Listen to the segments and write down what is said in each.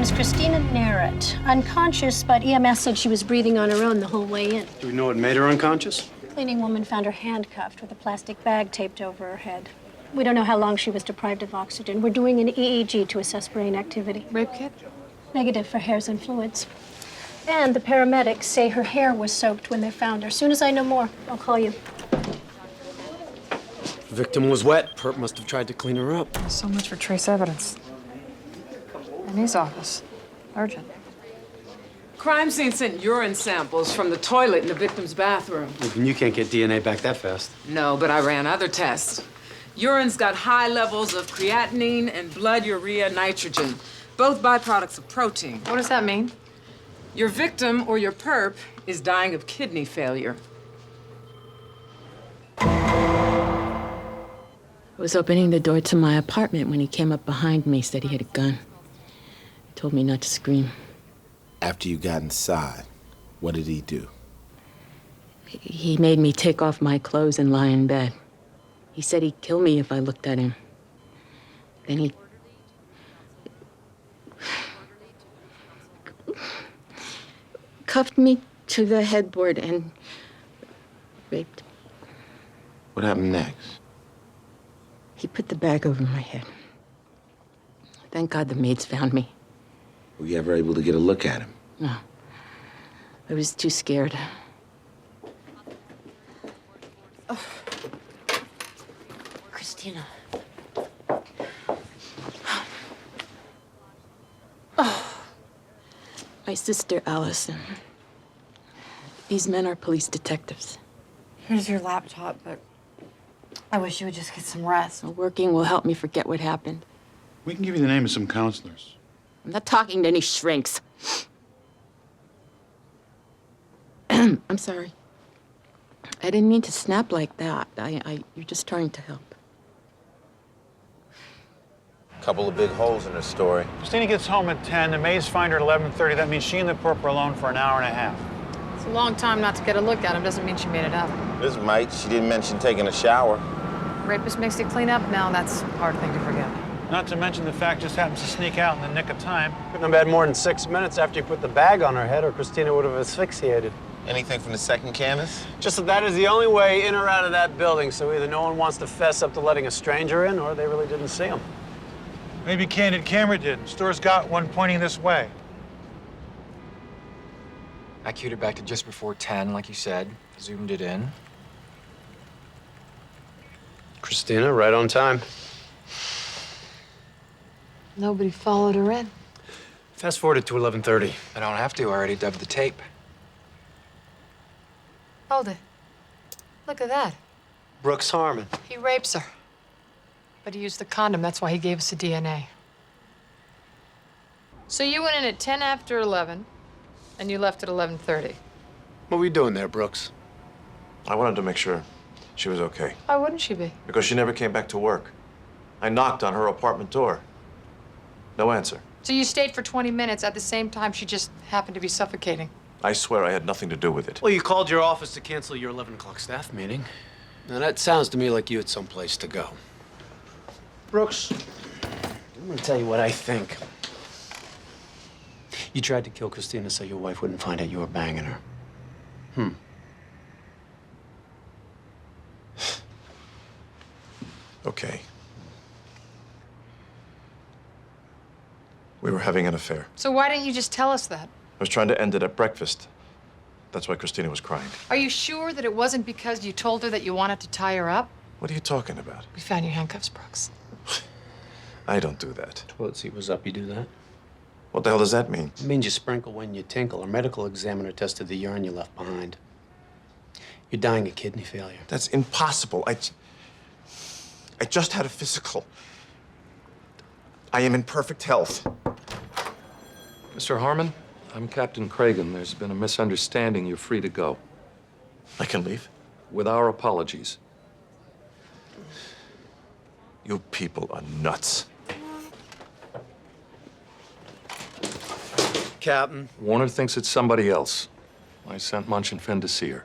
name's Christina Narrett. Unconscious, but EMS said she was breathing on her own the whole way in. Do we know what made her unconscious? Cleaning woman found her handcuffed with a plastic bag taped over her head. We don't know how long she was deprived of oxygen. We're doing an EEG to assess brain activity. Rape kit? Negative for hairs and fluids. And the paramedics say her hair was soaked when they found her. As soon as I know more, I'll call you. The victim was wet. Perp must have tried to clean her up. So much for trace evidence. In his office. Urgent. Crime scene sent urine samples from the toilet in the victim's bathroom. And you can't get DNA back that fast. No, but I ran other tests. Urine's got high levels of creatinine and blood urea nitrogen, both byproducts of protein. What does that mean? Your victim, or your perp, is dying of kidney failure. I was opening the door to my apartment when he came up behind me, said he had a gun. He told me not to scream. After you got inside, what did he do? He made me take off my clothes and lie in bed. He said he'd kill me if I looked at him. Then he cuffed me to the headboard and raped. What happened next? He put the bag over my head. Thank God the maids found me. Were you ever able to get a look at him? No. I was too scared. Christina. My sister, Allison. These men are police detectives. Here's your laptop, but I wish you would just get some rest. Working will help me forget what happened. We can give you the name of some counselors. I'm not talking to any shrinks. I'm sorry. I didn't mean to snap like that. You're just trying to help. Couple of big holes in her story. Christina gets home at 10. The maids find her at 11:30. That means she and the perp are alone for an hour and a half. It's a long time not to get a look at him. Doesn't mean she made it up. This might. She didn't mention taking a shower. Rapist makes you clean up now. That's a hard thing to forget. Not to mention the fact just happens to sneak out in the nick of time. Couldn't have had more than 6 minutes after you put the bag on her head, or Christina would have asphyxiated. Anything from the second canvas? Just that is the only way in or out of that building, so either no one wants to fess up to letting a stranger in, or they really didn't see him. Maybe Candid Camera did. Store's got one pointing this way. I queued it back to just before 10, like you said. Zoomed it in. Christina, right on time. Nobody followed her in. Fast forwarded to 11:30. I don't have to. I already dubbed the tape. Hold it. Look at that. Brooks Harmon. He rapes her. But he used the condom. That's why he gave us the DNA. So you went in at 10 after 11, and you left at 11:30. What were you doing there, Brooks? I wanted to make sure she was okay. Why wouldn't she be? Because she never came back to work. I knocked on her apartment door. No answer. So you stayed for 20 minutes. At the same time, she just happened to be suffocating. I swear I had nothing to do with it. Well, you called your office to cancel your 11 o'clock staff meeting. Now, that sounds to me like you had someplace to go. Brooks, I'm gonna tell you what I think. You tried to kill Christina so your wife wouldn't find out you were banging her. Okay. We were having an affair. So why didn't you just tell us that? I was trying to end it at breakfast. That's why Christina was crying. Are you sure that it wasn't because you told her that you wanted to tie her up? What are you talking about? We found your handcuffs, Brooks. I don't do that. Toilet seat was up, you do that? What the hell does that mean? It means you sprinkle when you tinkle. A medical examiner tested the urine you left behind. You're dying of kidney failure. That's impossible. I just had a physical. I am in perfect health. Mr. Harmon, I'm Captain Cragen. There's been a misunderstanding. You're free to go. I can leave? With our apologies. You people are nuts. Captain. Warner thinks it's somebody else. I sent Munch and Finn to see her.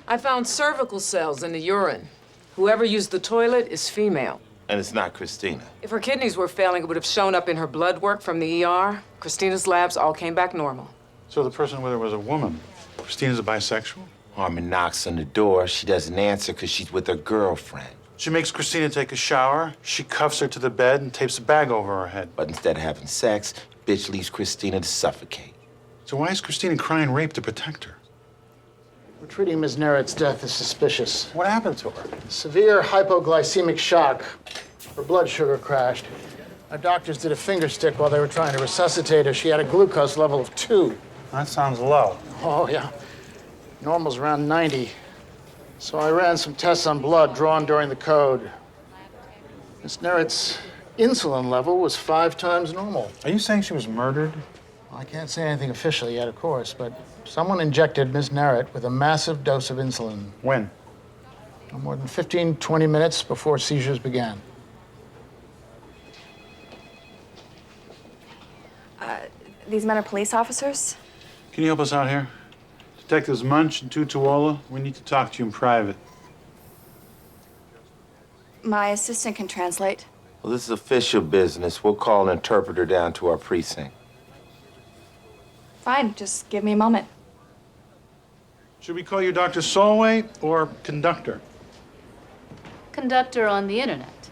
I found cervical cells in the urine. Whoever used the toilet is female. And it's not Christina. If her kidneys were failing, it would have shown up in her blood work from the ER. Christina's labs all came back normal. So the person with her was a woman. Christina's a bisexual? Harmon knocks on the door. She doesn't answer because she's with her girlfriend. She makes Christina take a shower. She cuffs her to the bed and tapes a bag over her head. But instead of having sex, bitch leaves Christina to suffocate. So why is Christina crying rape to protect her? We're treating Ms. Narrett's death as suspicious. What happened to her? Severe hypoglycemic shock. Her blood sugar crashed. Our doctors did a finger stick while they were trying to resuscitate her. She had a glucose level of 2. That sounds low. Oh, yeah. Normal's around 90. So I ran some tests on blood drawn during the code. Ms. Narrett's insulin level was 5 times normal. Are you saying she was murdered? Well, I can't say anything officially yet, of course, but someone injected Ms. Narrett with a massive dose of insulin. When? No more than 15, 20 minutes before seizures began. These men are police officers? Can you help us out here? Detectives Munch and Tutuola, we need to talk to you in private. My assistant can translate. Well, this is official business. We'll call an interpreter down to our precinct. Fine, just give me a moment. Should we call you Dr. Solway or conductor? Conductor on the internet.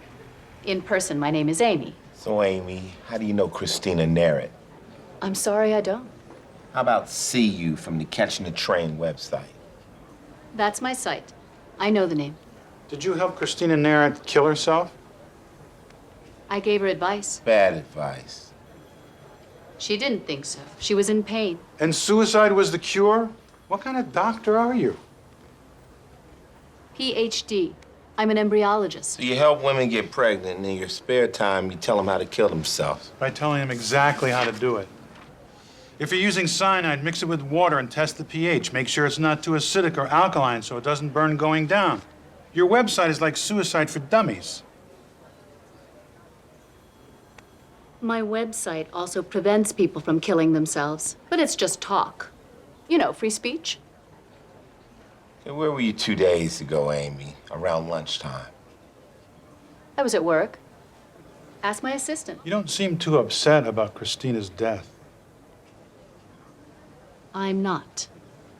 In person, my name is Amy. So, Amy, how do you know Christina Narrett? I'm sorry I don't. How about see you from the Catching the Train website? That's my site. I know the name. Did you help Christina Narrett kill herself? I gave her advice. Bad advice. She didn't think so. She was in pain. And suicide was the cure? What kind of doctor are you? PhD. I'm an embryologist. So you help women get pregnant, and in your spare time, you tell them how to kill themselves. By telling them exactly how to do it. If you're using cyanide, mix it with water and test the pH. Make sure it's not too acidic or alkaline so it doesn't burn going down. Your website is like Suicide for Dummies. My website also prevents people from killing themselves, but it's just talk. You know, free speech. Okay, where were you 2 days ago, Amy? Around lunchtime. I was at work. Ask my assistant. You don't seem too upset about Christina's death. I'm not.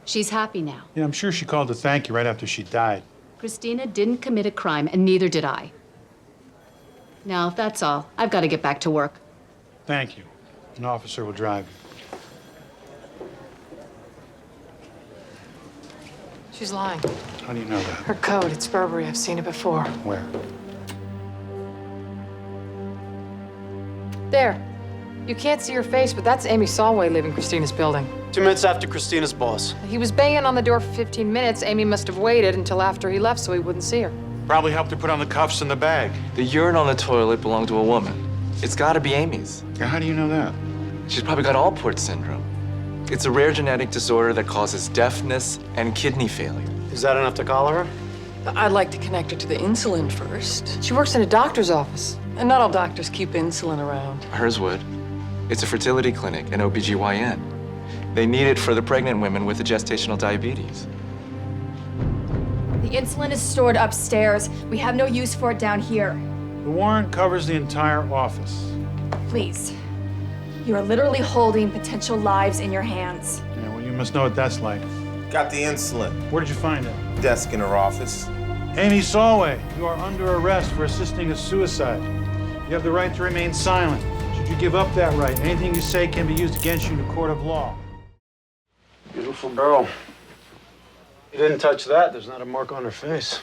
She's happy now. Yeah, I'm sure she called to thank you right after she died. Christina didn't commit a crime, and neither did I. Now, if that's all, I've got to get back to work. Thank you. An officer will drive you. She's lying. How do you know that? Her code, it's Burberry. I've seen it before. Where? There. You can't see her face, but that's Amy Solway leaving Christina's building. 2 minutes after Christina's boss. He was banging on the door for 15 minutes. Amy must have waited until after he left so he wouldn't see her. Probably helped her put on the cuffs and the bag. The urine on the toilet belonged to a woman. It's gotta be Amy's. Yeah, how do you know that? She's probably got Alport syndrome. It's a rare genetic disorder that causes deafness and kidney failure. Is that enough to collar her? I'd like to connect her to the insulin first. She works in a doctor's office. And not all doctors keep insulin around. Hers would. It's a fertility clinic, an OBGYN. They need it for the pregnant women with the gestational diabetes. The insulin is stored upstairs. We have no use for it down here. The warrant covers the entire office. Please. You are literally holding potential lives in your hands. Yeah, well, you must know what that's like. Got the insulin. Where did you find it? Desk in her office. Amy Solway, you are under arrest for assisting a suicide. You have the right to remain silent. Should you give up that right, anything you say can be used against you in a court of law. Beautiful girl. You didn't touch that. There's not a mark on her face.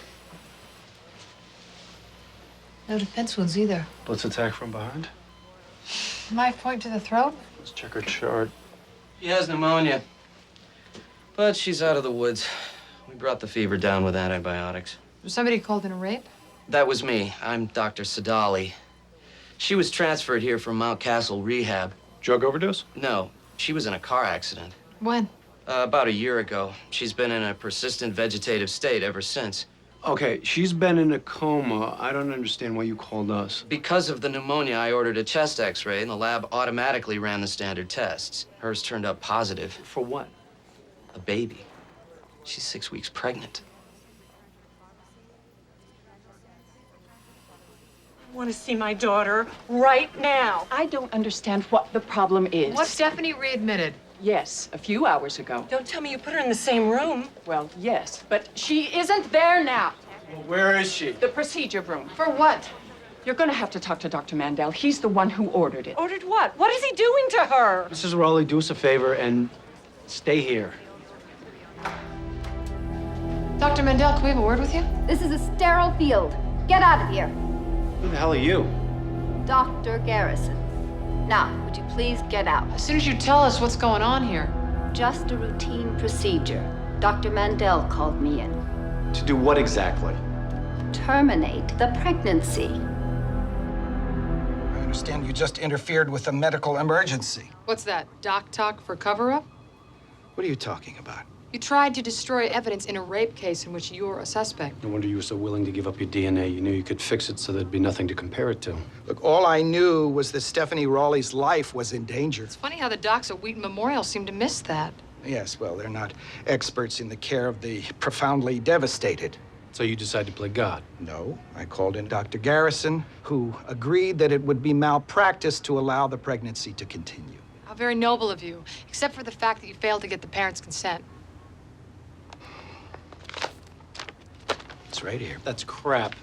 No defense wounds either. Let's attack from behind. Knife point to the throat? Let's check her chart. She has pneumonia, but she's out of the woods. We brought the fever down with antibiotics. Was somebody called in a rape? That was me. I'm Dr. Sadali. She was transferred here from Mount Castle Rehab. Drug overdose? No, she was in a car accident. When? About a year ago. She's been in a persistent vegetative state ever since. Okay, she's been in a coma. I don't understand why you called us. Because of the pneumonia, I ordered a chest x-ray, and the lab automatically ran the standard tests. Hers turned up positive. For what? A baby. She's 6 weeks pregnant. I want to see my daughter right now. I don't understand what the problem is. What Stephanie readmitted? Yes, a few hours ago. Don't tell me you put her in the same room. Well, yes, but she isn't there now. Well, where is she? The procedure room. For what? You're gonna have to talk to Dr. Mandel. He's the one who ordered it. Ordered what? What is he doing to her? Mrs. Raleigh, do us a favor and stay here. Dr. Mandel, can we have a word with you? This is a sterile field. Get out of here. Who the hell are you? Dr. Garrison. Now, would you please get out? As soon as you tell us what's going on here. Just a routine procedure. Dr. Mandel called me in. To do what exactly? Terminate the pregnancy. I understand you just interfered with a medical emergency. What's that, doc talk for cover-up? What are you talking about? You tried to destroy evidence in a rape case in which you're a suspect. No wonder you were so willing to give up your DNA. You knew you could fix it so there'd be nothing to compare it to. Look, all I knew was that Stephanie Raleigh's life was in danger. It's funny how the docs at Wheaton Memorial seem to miss that. Yes, well, they're not experts in the care of the profoundly devastated. So you decided to play God? No, I called in Dr. Garrison, who agreed that it would be malpractice to allow the pregnancy to continue. How very noble of you, except for the fact that you failed to get the parents' consent. It's right here. That's crap.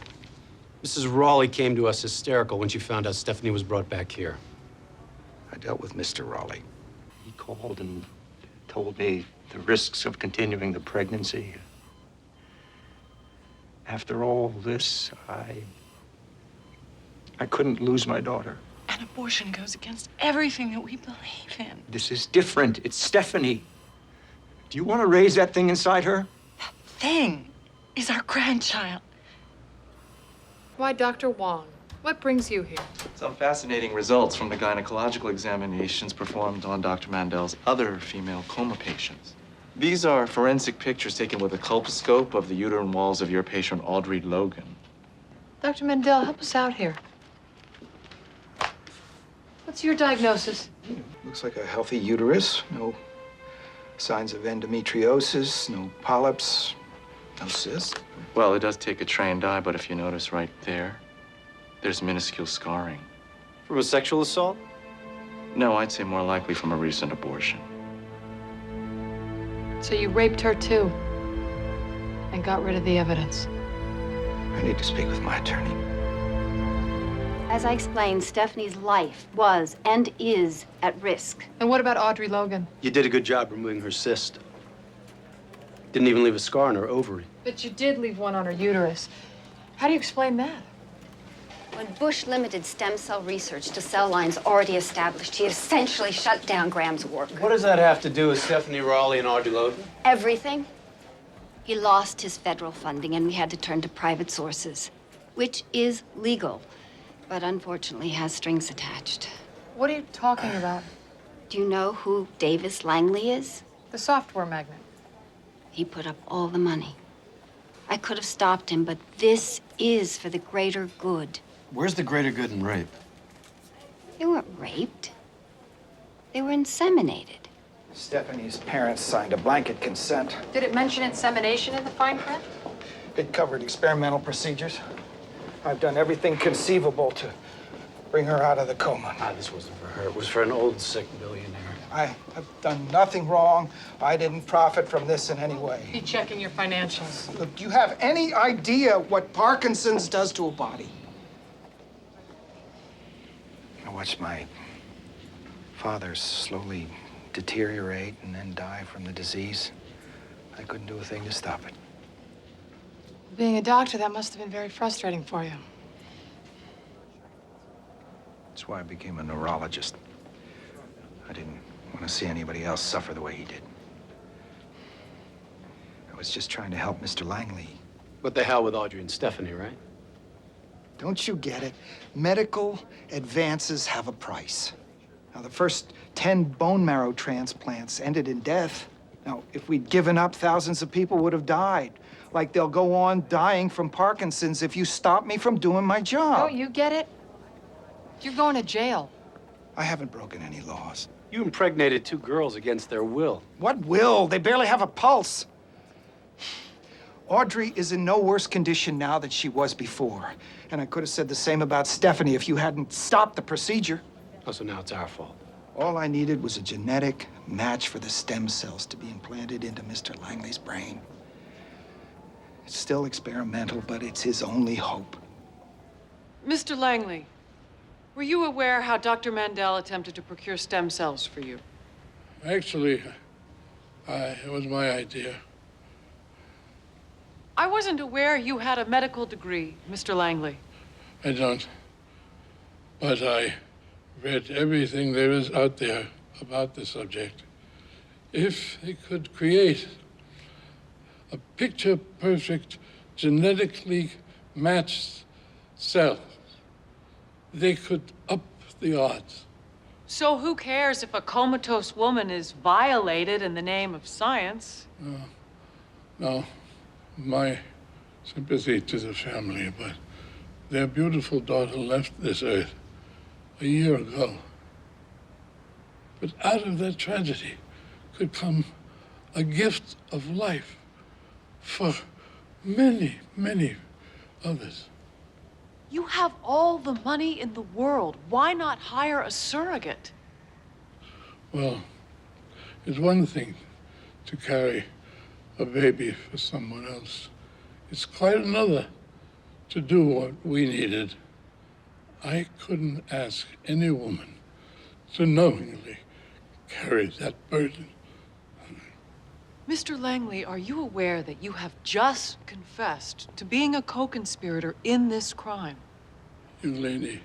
Mrs. Raleigh came to us hysterical when she found out Stephanie was brought back here. I dealt with Mr. Raleigh. He called and told me the risks of continuing the pregnancy. After all this, I couldn't lose my daughter. An abortion goes against everything that we believe in. This is different. It's Stephanie. Do you want to raise that thing inside her? Thing is our grandchild. Why Dr. Wong? What brings you here? Some fascinating results from the gynecological examinations performed on Dr. Mandel's other female coma patients. These are forensic pictures taken with a colposcope of the uterine walls of your patient, Audrey Logan. Dr. Mandel, help us out here. What's your diagnosis? Looks like a healthy uterus. No signs of endometriosis, no polyps, no cysts. Well, it does take a trained eye, but if you notice right there, there's minuscule scarring. From a sexual assault? No, I'd say more likely from a recent abortion. So you raped her too, and got rid of the evidence. I need to speak with my attorney. As I explained, Stephanie's life was and is at risk. And what about Audrey Logan? You did a good job removing her cyst. Didn't even leave a scar on her ovary. But you did leave one on her uterus. How do you explain that? When Bush limited stem cell research to cell lines already established, he essentially shut down Graham's work. What does that have to do with Stephanie Raleigh and Audrey Logan? Everything. He lost his federal funding, and we had to turn to private sources, which is legal, but unfortunately has strings attached. What are you talking about? Do you know who Davis Langley is? The software magnate. He put up all the money. I could have stopped him, but this is for the greater good. Where's the greater good in rape? They weren't raped. They were inseminated. Stephanie's parents signed a blanket consent. Did it mention insemination in the fine print? It covered experimental procedures. I've done everything conceivable to bring her out of the coma. This wasn't for her. It was for an old, sick billionaire. I have done nothing wrong. I didn't profit from this in any way. Be checking your financials. Look, do you have any idea what Parkinson's does to a body? I watched my father slowly deteriorate and then die from the disease. I couldn't do a thing to stop it. Being a doctor, that must have been very frustrating for you. That's why I became a neurologist. I didn't want to see anybody else suffer the way he did. I was just trying to help Mr. Langley. What the hell with Audrey and Stephanie, right? Don't you get it? Medical advances have a price. Now, the first 10 bone marrow transplants ended in death. Now, if we'd given up, thousands of people would have died. Like they'll go on dying from Parkinson's if you stop me from doing my job. Don't you get it? You're going to jail. I haven't broken any laws. You impregnated 2 girls against their will. What will? They barely have a pulse. Audrey is in no worse condition now than she was before. And I could have said the same about Stephanie if you hadn't stopped the procedure. Oh, so now it's our fault. All I needed was a genetic match for the stem cells to be implanted into Mr. Langley's brain. It's still experimental, but it's his only hope. Mr. Langley, were you aware how Dr. Mandel attempted to procure stem cells for you? Actually, it was my idea. I wasn't aware you had a medical degree, Mr. Langley. I don't. But I read everything there is out there about the subject. If they could create a picture-perfect, genetically matched cell, they could up the odds. So who cares if a comatose woman is violated in the name of science? No, my sympathy to the family, but their beautiful daughter left this earth a year ago. But out of that tragedy could come a gift of life for many, many others. You have all the money in the world. Why not hire a surrogate? Well, it's one thing to carry a baby for someone else. It's quite another to do what we needed. I couldn't ask any woman to knowingly carry that burden. Mr. Langley, are you aware that you have just confessed to being a co-conspirator in this crime? Young lady,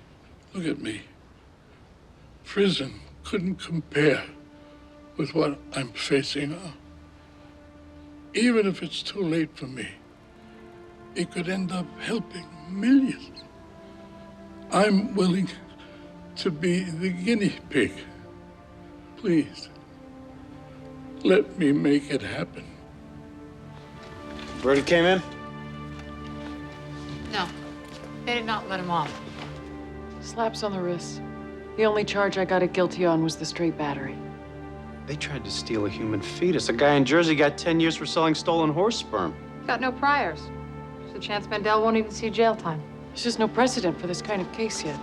look at me. Prison couldn't compare with what I'm facing now. Even if it's too late for me, it could end up helping millions. I'm willing to be the guinea pig. Please, let me make it happen. Verdict came in? No, they did not let him off. Slaps on the wrist. The only charge I got it guilty on was the straight battery. They tried to steal a human fetus. A guy in Jersey got 10 years for selling stolen horse sperm. Got no priors. There's a chance Mandel won't even see jail time. There's just no precedent for this kind of case yet.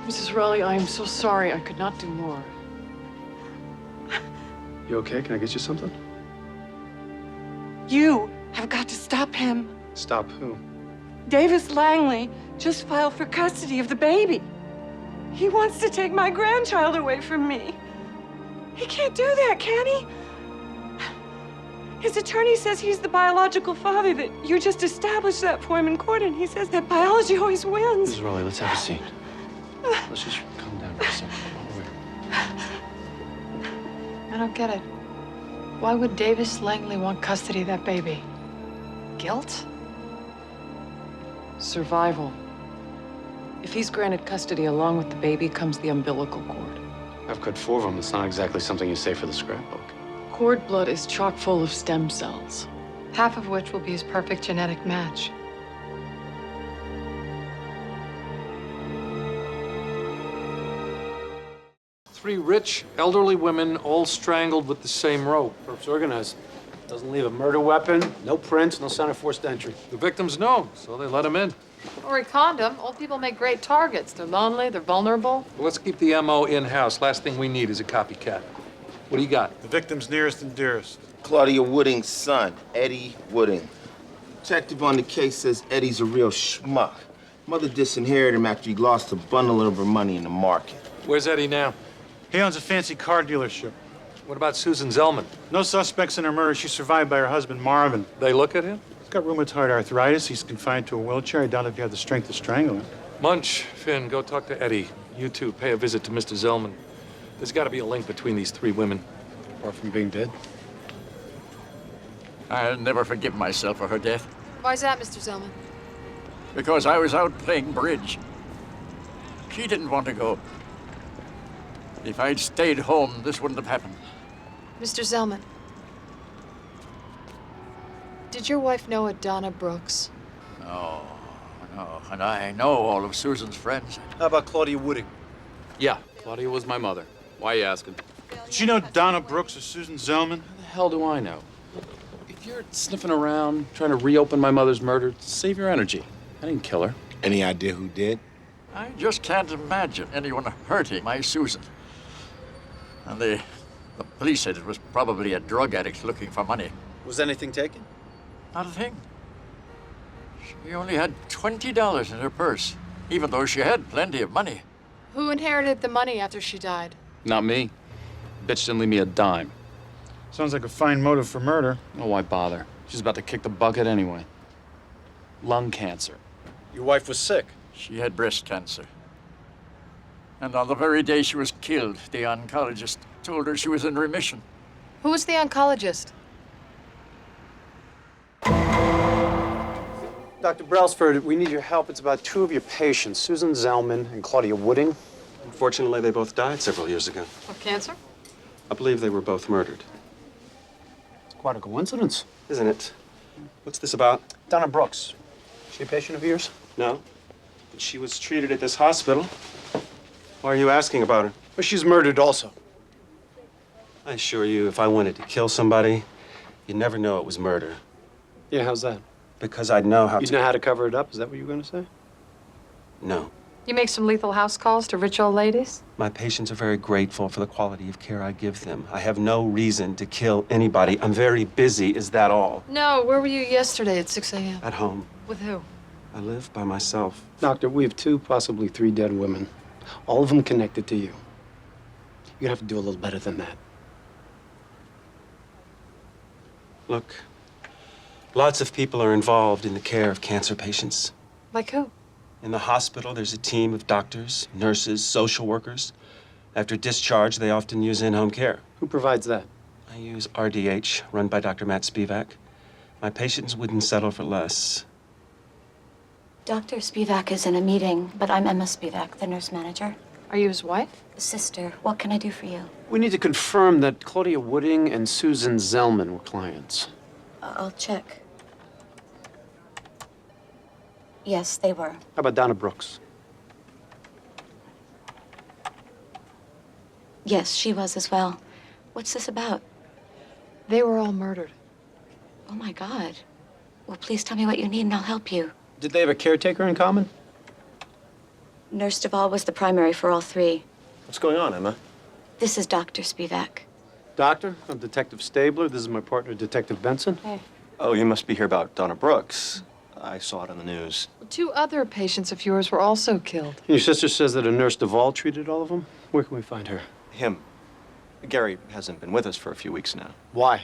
Mrs. Raleigh, I am so sorry I could not do more. You okay? Can I get you something? You have got to stop him. Stop who? Davis Langley just filed for custody of the baby. He wants to take my grandchild away from me. He can't do that, can he? His attorney says he's the biological father, that you just established that for him in court, and he says that biology always wins. Mrs. Raleigh, let's have a seat. Let's just calm down for a second. I don't get it. Why would Davis Langley want custody of that baby? Guilt? Survival. If he's granted custody along with the baby comes the umbilical cord. I've cut 4 of them. It's not exactly something you say for the scrapbook. Cord blood is chock full of stem cells. Half of which will be his perfect genetic match. Three rich, elderly women all strangled with the same rope. Corpse organized. Doesn't leave a murder weapon, no prints, no sign of forced entry. The victims know, so they let them in. Or a condom. Old people make great targets. They're lonely, they're vulnerable. Well, let's keep the MO in-house. Last thing we need is a copycat. What do you got? The victim's nearest and dearest. Claudia Wooding's son, Eddie Wooding. Detective on the case says Eddie's a real schmuck. Mother disinherited him after he lost a bundle of her money in the market. Where's Eddie now? He owns a fancy car dealership. What about Susan Zellman? No suspects in her murder. She's survived by her husband, Marvin. They look at him? He's got rheumatoid arthritis. He's confined to a wheelchair. I doubt if he had the strength to strangle him. Munch, Finn, go talk to Eddie. You two, pay a visit to Mr. Zellman. There's got to be a link between these 3 women. Apart from being dead. I'll never forgive myself for her death. Why's that, Mr. Zellman? Because I was out playing bridge. She didn't want to go. If I'd stayed home, this wouldn't have happened. Mr. Zellman. Did your wife know a Donna Brooks? No. And I know all of Susan's friends. How about Claudia Wooding? Yeah, Claudia was my mother. Why are you asking? Did you know Donna Brooks or Susan Zellman? How the hell do I know? If you're sniffing around, trying to reopen my mother's murder, save your energy. I didn't kill her. Any idea who did? I just can't imagine anyone hurting my Susan. And the police said it was probably a drug addict looking for money. Was anything taken? Not a thing. She only had $20 in her purse, even though she had plenty of money. Who inherited the money after she died? Not me. Bitch didn't leave me a dime. Sounds like a fine motive for murder. Oh, why bother? She's about to kick the bucket anyway. Lung cancer. Your wife was sick. She had breast cancer. And on the very day she was killed, the oncologist told her she was in remission. Who was the oncologist? Dr. Brailsford, we need your help. It's about two of your patients, Susan Zellman and Claudia Wooding. Unfortunately, they both died several years ago. Of cancer? I believe they were both murdered. It's quite a coincidence. Isn't it? What's this about? Donna Brooks. She a patient of yours? No. But she was treated at this hospital. Why are you asking about her? Well, she's murdered also. I assure you, if I wanted to kill somebody, you'd never know it was murder. Yeah, how's that? Because I'd know how You'd know how to cover it up? Is that what you were going to say? No. You make some lethal house calls to rich old ladies? My patients are very grateful for the quality of care I give them. I have no reason to kill anybody. I'm very busy. Is that all? No, where were you yesterday at 6 a.m.? At home. With who? I live by myself. Doctor, we have 2, possibly 3 dead women. All of them connected to you. You're gonna have to do a little better than that. Look, lots of people are involved in the care of cancer patients. Like who? In the hospital, there's a team of doctors, nurses, social workers. After discharge, they often use in-home care. Who provides that? I use RDH, run by Dr. Matt Spievac. My patients wouldn't settle for less. Dr. Spievac is in a meeting, but I'm Emma Spievac, the nurse manager. Are you his wife? Sister, what can I do for you? We need to confirm that Claudia Wooding and Susan Zellman were clients. I'll check. Yes, they were. How about Donna Brooks? Yes, she was as well. What's this about? They were all murdered. Oh, my God. Well, please tell me what you need and I'll help you. Did they have a caretaker in common? Nurse Duvall was the primary for all 3. What's going on, Emma? This is Dr. Spievac. Doctor, I'm Detective Stabler. This is my partner, Detective Benson. Hey. Oh, you must be here about Donna Brooks. I saw it on the news. 2 other patients of yours were also killed. Your sister says that a nurse Duvall treated all of them? Where can we find her? Him. Gary hasn't been with us for a few weeks now. Why?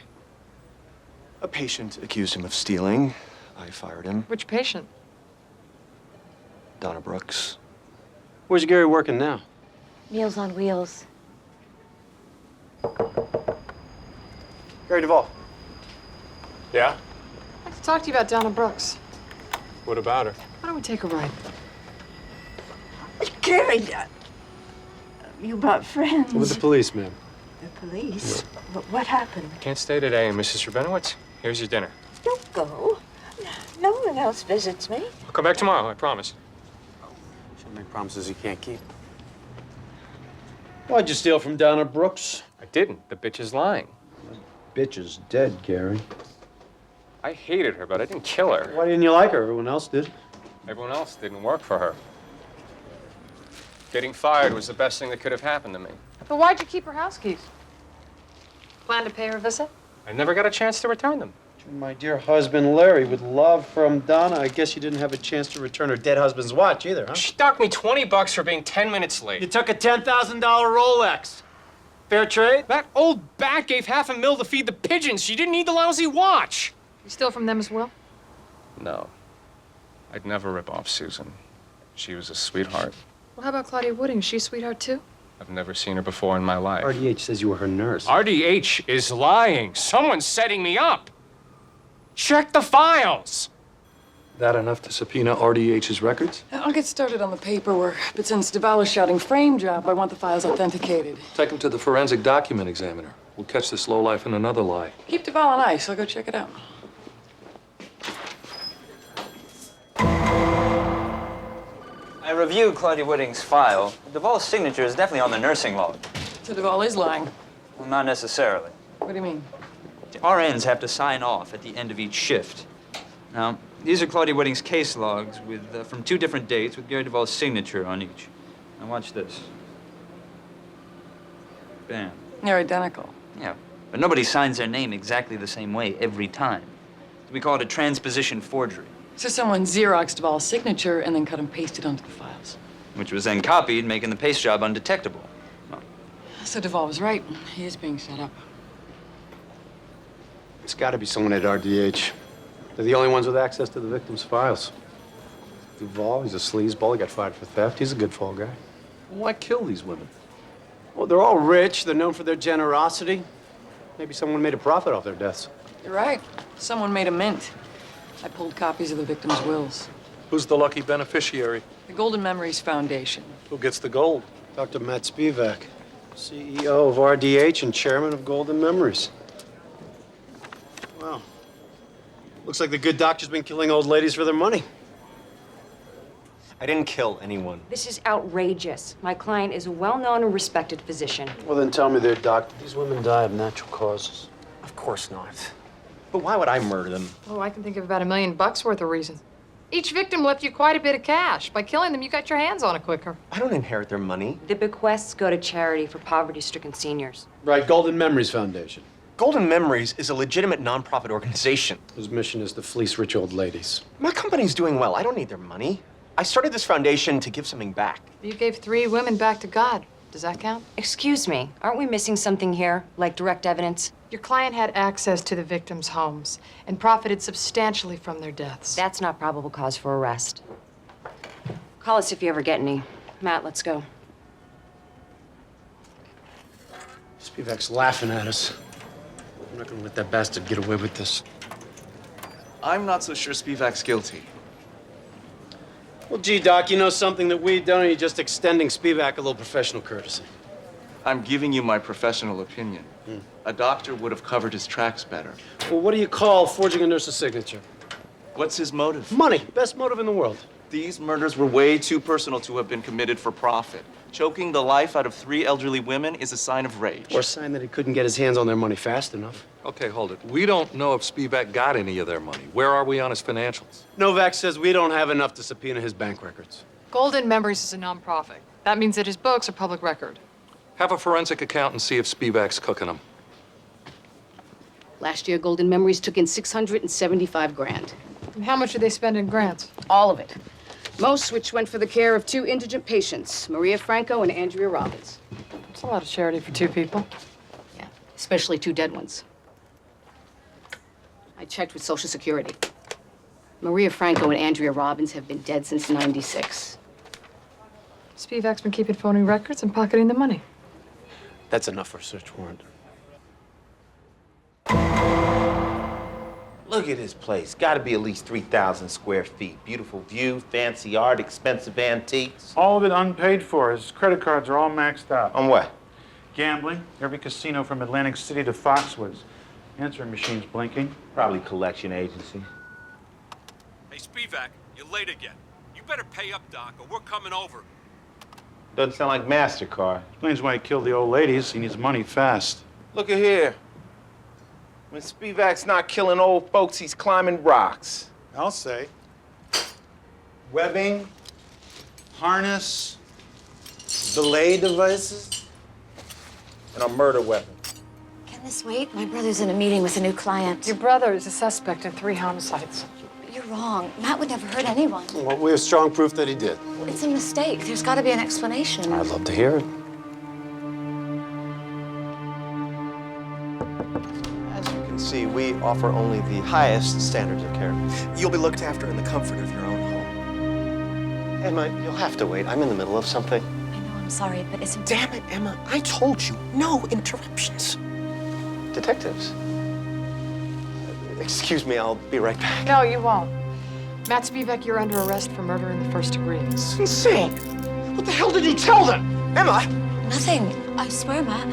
A patient accused him of stealing. I fired him. Which patient? Donna Brooks. Where's Gary working now? Meals on Wheels. Gary Duvall. Yeah? I'd like to talk to you about Donna Brooks. What about her? Why don't we take a ride? Gary, you brought friends. With the police, ma'am. The police? But what happened? Can't stay today, Mrs. Rabinowitz. Here's your dinner. Don't go. No one else visits me. I'll come back tomorrow, I promise. Shouldn't make promises you can't keep. Why'd you steal from Donna Brooks? I didn't. The bitch is lying. Bitch is dead, Gary. I hated her, but I didn't kill her. Why didn't you like her? Everyone else did. Everyone else didn't work for her. Getting fired was the best thing that could have happened to me. But why'd you keep her house keys? Plan to pay her a visit? I never got a chance to return them. My dear husband, Larry, with love from Donna, I guess you didn't have a chance to return her dead husband's watch either, huh? She docked me $20 for being 10 minutes late. You took a $10,000 Rolex. Fair trade? That old bat gave $500,000 to feed the pigeons. She didn't need the lousy watch. You steal from them as well? No. I'd never rip off Susan. She was a sweetheart. Well, how about Claudia Wooding? Is she a sweetheart too? I've never seen her before in my life. RDH says you were her nurse. RDH is lying. Someone's setting me up. Check the files. That enough to subpoena RDH's records? I'll get started on the paperwork, but since Duvall is shouting frame job, I want the files authenticated. Take him to the forensic document examiner. We'll catch this lowlife in another lie. Keep Duvall on ice. I'll go check it out. I reviewed Claudia Wooding's file. Duvall's signature is definitely on the nursing log. So Duvall is lying. Well, not necessarily. What do you mean? The RNs have to sign off at the end of each shift. Now, these are Claudia Whitting's case logs with from 2 different dates with Gary Duvall's signature on each. Now watch this. Bam. They're identical. Yeah, but nobody signs their name exactly the same way every time. We call it a transposition forgery. So someone Xeroxed Duvall's signature and then cut and pasted onto the files. Which was then copied, making the paste job undetectable. So Duvall was right. He is being set up. It's got to be someone at RDH. They're the only ones with access to the victim's files. Duvall, he's a sleazeball. He got fired for theft. He's a good fall guy. Why kill these women? Well, they're all rich. They're known for their generosity. Maybe someone made a profit off their deaths. You're right. Someone made a mint. I pulled copies of the victims' wills. Who's the lucky beneficiary? The Golden Memories Foundation. Who gets the gold? Dr. Matt Spievac, CEO of RDH and chairman of Golden Memories. Wow. Looks like the good doctor's been killing old ladies for their money. I didn't kill anyone. This is outrageous. My client is a well-known and respected physician. Well, then tell me there, Doc. These women die of natural causes. Of course not. But why would I murder them? Oh, I can think of about $1 million worth of reasons. Each victim left you quite a bit of cash. By killing them, you got your hands on it quicker. I don't inherit their money. The bequests go to charity for poverty-stricken seniors. Right, Golden Memories Foundation. Golden Memories is a legitimate nonprofit organization. Whose mission is to fleece rich old ladies. My company's doing well. I don't need their money. I started this foundation to give something back. You gave 3 women back to God. Does that count? Excuse me, aren't we missing something here, like direct evidence? Your client had access to the victims' homes and profited substantially from their deaths. That's not probable cause for arrest. Call us if you ever get any. Matt, let's go. Spivac's laughing at us. I'm not gonna let that bastard get away with this. I'm not so sure Spivac's guilty. Well, gee, Doc, you know something that we don't, and you're just extending Spievac a little professional courtesy. I'm giving you my professional opinion. A doctor would have covered his tracks better. Well, what do you call forging a nurse's signature? What's his motive? Money. Best motive in the world. These murders were way too personal to have been committed for profit. Choking the life out of 3 elderly women is a sign of rage. Or a sign that he couldn't get his hands on their money fast enough. Okay, hold it. We don't know if Spievac got any of their money. Where are we on his financials? Novak says we don't have enough to subpoena his bank records. Golden Memories is a nonprofit. That means that his books are public record. Have a forensic accountant see if Spivac's cooking them. Last year, Golden Memories took in 675 grand. And how much did they spend in grants? All of it. Most which went for the care of 2 indigent patients, Maria Franco and Andrea Robbins. It's a lot of charity for 2 people. Yeah, especially 2 dead ones. I checked with Social Security. Maria Franco and Andrea Robbins have been dead since '96. Spivac's been keeping phony records and pocketing the money. That's enough for a search warrant. Look at this place. Gotta be at least 3,000 square feet. Beautiful view, fancy art, expensive antiques. All of it unpaid for. His credit cards are all maxed out. On what? Gambling. Every casino from Atlantic City to Foxwoods. Answering machine's blinking. Probably collection agency. Hey, Spievac, you're late again. You better pay up, Doc, or we're coming over. Doesn't sound like MasterCard. Explains why he killed the old ladies. He needs money fast. Look at here. When Spivac's not killing old folks, he's climbing rocks. I'll say. Webbing, harness, belay devices, and a murder weapon. Can this wait? My brother's in a meeting with a new client. Your brother is a suspect in 3 homicides. You're wrong. Matt would never hurt anyone. Well, we have strong proof that he did. It's a mistake. There's got to be an explanation. I'd love to hear it. See, we offer only the highest standards of care. You'll be looked after in the comfort of your own home. Emma, you'll have to wait. I'm in the middle of something. I know, I'm sorry, but it's... Damn it, Emma. I told you, no interruptions. Detectives. Excuse me, I'll be right back. No, you won't. Matt Spievac, you're under arrest for murder in the 1st degree. It's insane. What the hell did you tell them? Emma! Nothing. I swear, Matt.